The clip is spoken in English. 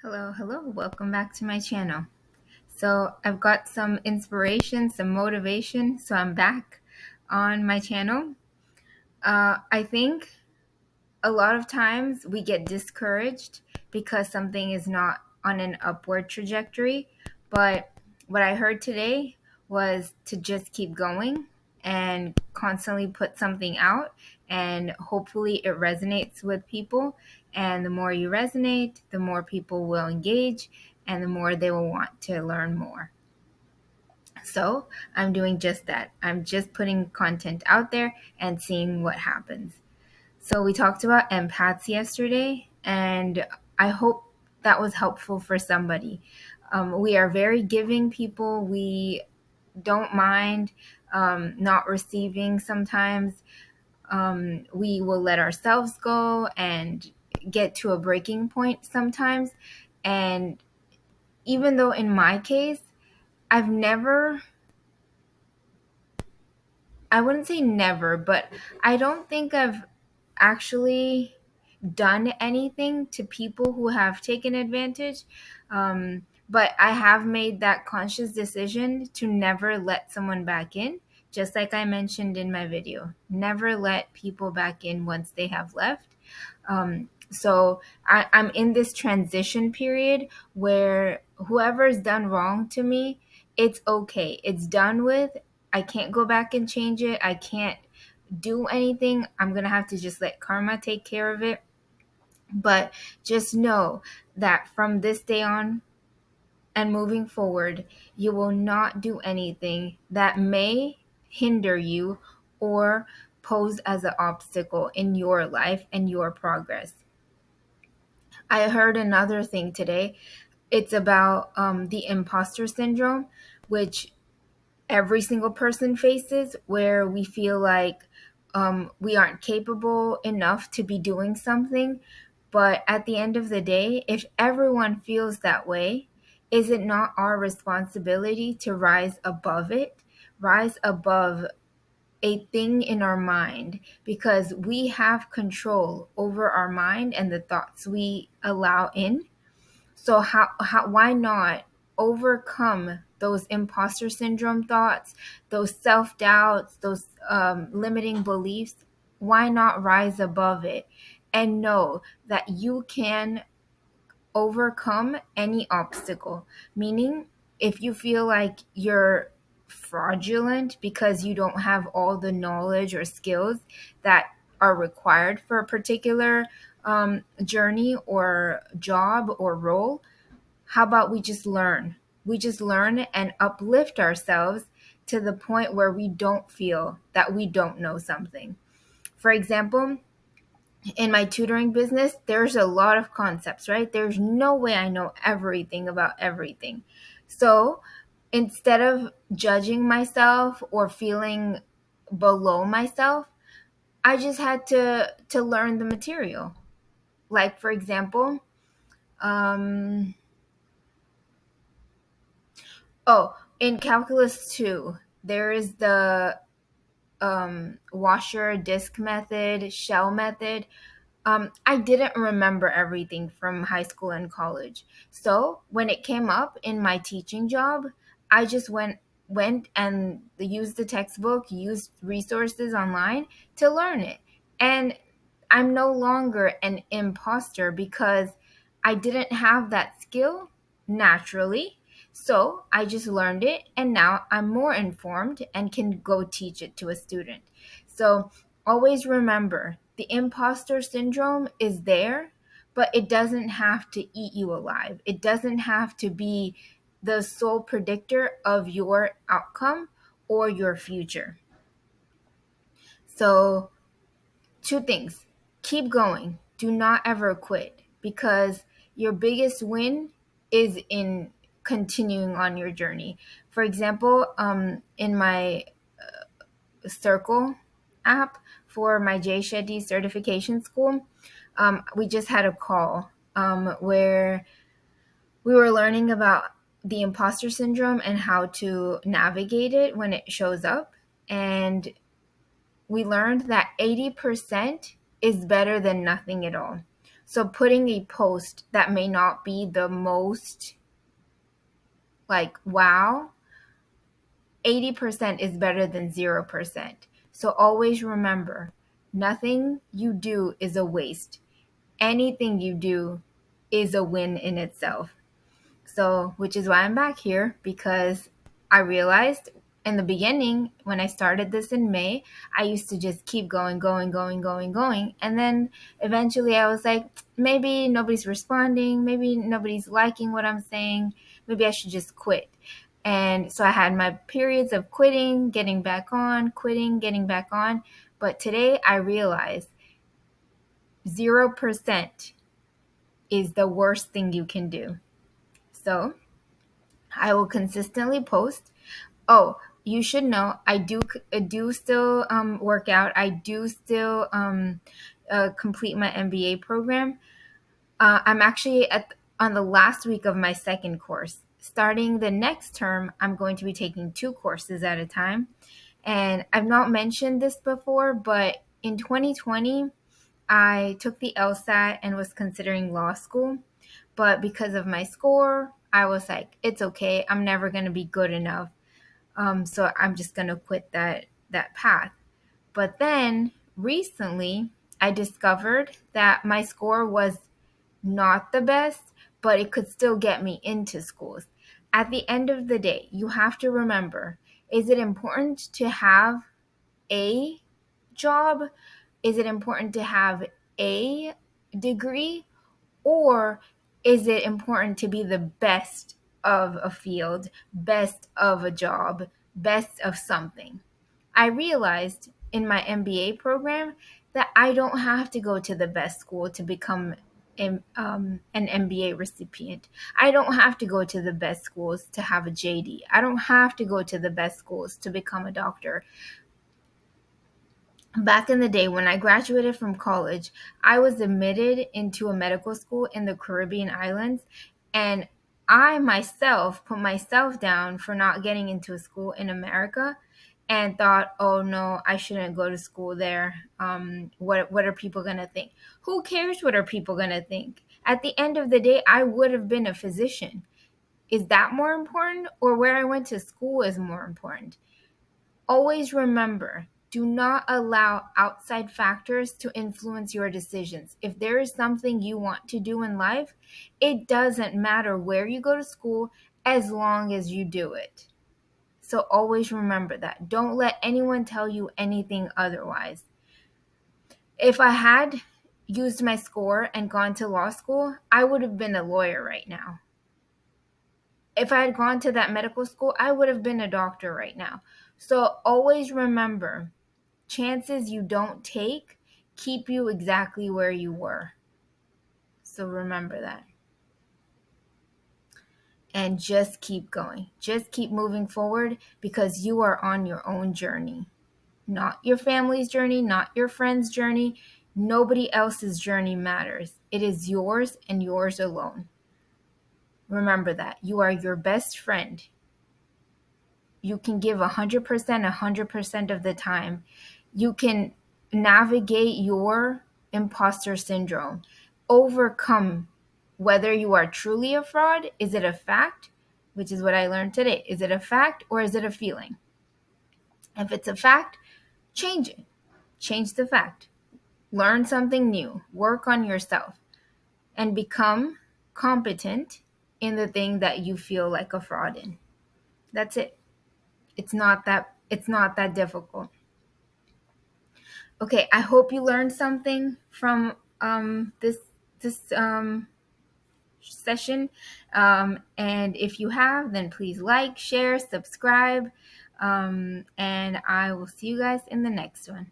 Hello. Welcome back to my channel. So I've got some inspiration, some motivation, so I'm back on my channel. I think a lot of times we get discouraged because something is not on an upward trajectory. But what I heard today was to just keep going and constantly put something out, and hopefully it resonates with people. And the more you resonate, the more people will engage and the more they will want to learn more. So I'm doing just that. I'm just putting content out there and seeing what happens. So we talked about empaths yesterday, and I hope that was helpful for somebody. We are very giving people. We don't mind not receiving sometimes. We will let ourselves go and get to a breaking point sometimes. And even though in my case, I've never, I wouldn't say never, but I don't think I've actually done anything to people who have taken advantage. But I have made that conscious decision to never let someone back in, just like I mentioned in my video. Never let people back in once they have left. So I'm in this transition period where whoever's done wrong to me, it's okay. It's done with. I can't go back and change it. I can't do anything. I'm going to have to just let karma take care of it. But just know that from this day on and moving forward, you will not do anything that may hinder you or pose as an obstacle in your life and your progress. I heard another thing today. It's about the imposter syndrome, which every single person faces, where we feel like we aren't capable enough to be doing something. But at the end of the day, if everyone feels that way, is it not our responsibility to rise above it, rise above a thing in our mind? Because we have control over our mind and the thoughts we allow in. So why not overcome those imposter syndrome thoughts, those self-doubts, those limiting beliefs? Why not rise above it and know that you can overcome any obstacle? Meaning, if you feel like you're fraudulent because you don't have all the knowledge or skills that are required for a particular journey or job or role, how about we just learn? We just learn and uplift ourselves to the point where we don't feel that we don't know something. For example, in my tutoring business, there's a lot of concepts, right? There's no way I know everything about everything. So instead of judging myself or feeling below myself, I just had to learn the material. Like, for example, um, in calculus 2, there is the washer disk method, shell method. I didn't remember everything from high school and college. So when it came up in my teaching job, I just went and used the textbook, used resources online to learn it. And I'm no longer an imposter because I didn't have that skill naturally. So I just learned it, and now I'm more informed and can go teach it to a student. So always remember, the imposter syndrome is there, but it doesn't have to eat you alive. It doesn't have to be the sole predictor of your outcome or your future. So, two things: keep going, do not ever quit, because your biggest win is in continuing on your journey. For example, in my Circle app for my Jay Shetty certification school, we just had a call where we were learning about the imposter syndrome and how to navigate it when it shows up. And we learned that 80% is better than nothing at all. So putting a post that may not be the most like wow, 80% is better than 0%. So always remember, nothing you do is a waste. Anything you do is a win in itself. So, which is why I'm back here, because I realized in the beginning when I started this in May, I used to just keep going, going, going, going, going. And then eventually I was like, maybe nobody's responding. Maybe nobody's liking what I'm saying. Maybe I should just quit. And so I had my periods of quitting, getting back on, quitting, getting back on. But today I realized 0% is the worst thing you can do. So I will consistently post. Oh, you should know I do still work out. I do still complete my MBA program. I'm actually on the last week of my second course. Starting the next term, I'm going to be taking 2 courses at a time. And I've not mentioned this before, but in 2020, I took the LSAT and was considering law school. But because of my score, I was like, it's okay. I'm never going to be good enough. So I'm just going to quit that path. But then recently, I discovered that my score was not the best, but it could still get me into schools. At the end of the day, you have to remember, is it important to have a job? Is it important to have a degree? Or is it important to be the best of a field, best of a job, best of something? I realized in my MBA program that I don't have to go to the best school to become an MBA recipient. I don't have to go to the best schools to have a JD. I don't have to go to the best schools to become a doctor. Back in the day when I graduated from college, I was admitted into a medical school in the Caribbean islands, and I myself put myself down for not getting into a school in America and thought, oh no, I shouldn't go to school there. What are people going to think? Who cares what are people going to think? At the end of the day, I would have been a physician. Is that more important, or where I went to school is more important? Always remember, do not allow outside factors to influence your decisions. If there is something you want to do in life, it doesn't matter where you go to school as long as you do it. So always remember that. Don't let anyone tell you anything otherwise. If I had used my score and gone to law school, I would have been a lawyer right now. If I had gone to that medical school, I would have been a doctor right now. So always remember, chances you don't take keep you exactly where you were. So remember that. And just keep going. Just keep moving forward, because you are on your own journey. Not your family's journey, not your friend's journey. Nobody else's journey matters. It is yours and yours alone. Remember that. You are your best friend. You can give 100%, 100% of the time. You can navigate your imposter syndrome, overcome whether you are truly a fraud. Is it a fact? Which is what I learned today. Is it a fact or is it a feeling? If it's a fact, change it. Change the fact. Learn something new. Work on yourself and become competent in the thing that you feel like a fraud in. That's it. It's not that difficult. Okay, I hope you learned something from this session. And if you have, then please like, share, subscribe, and I will see you guys in the next one.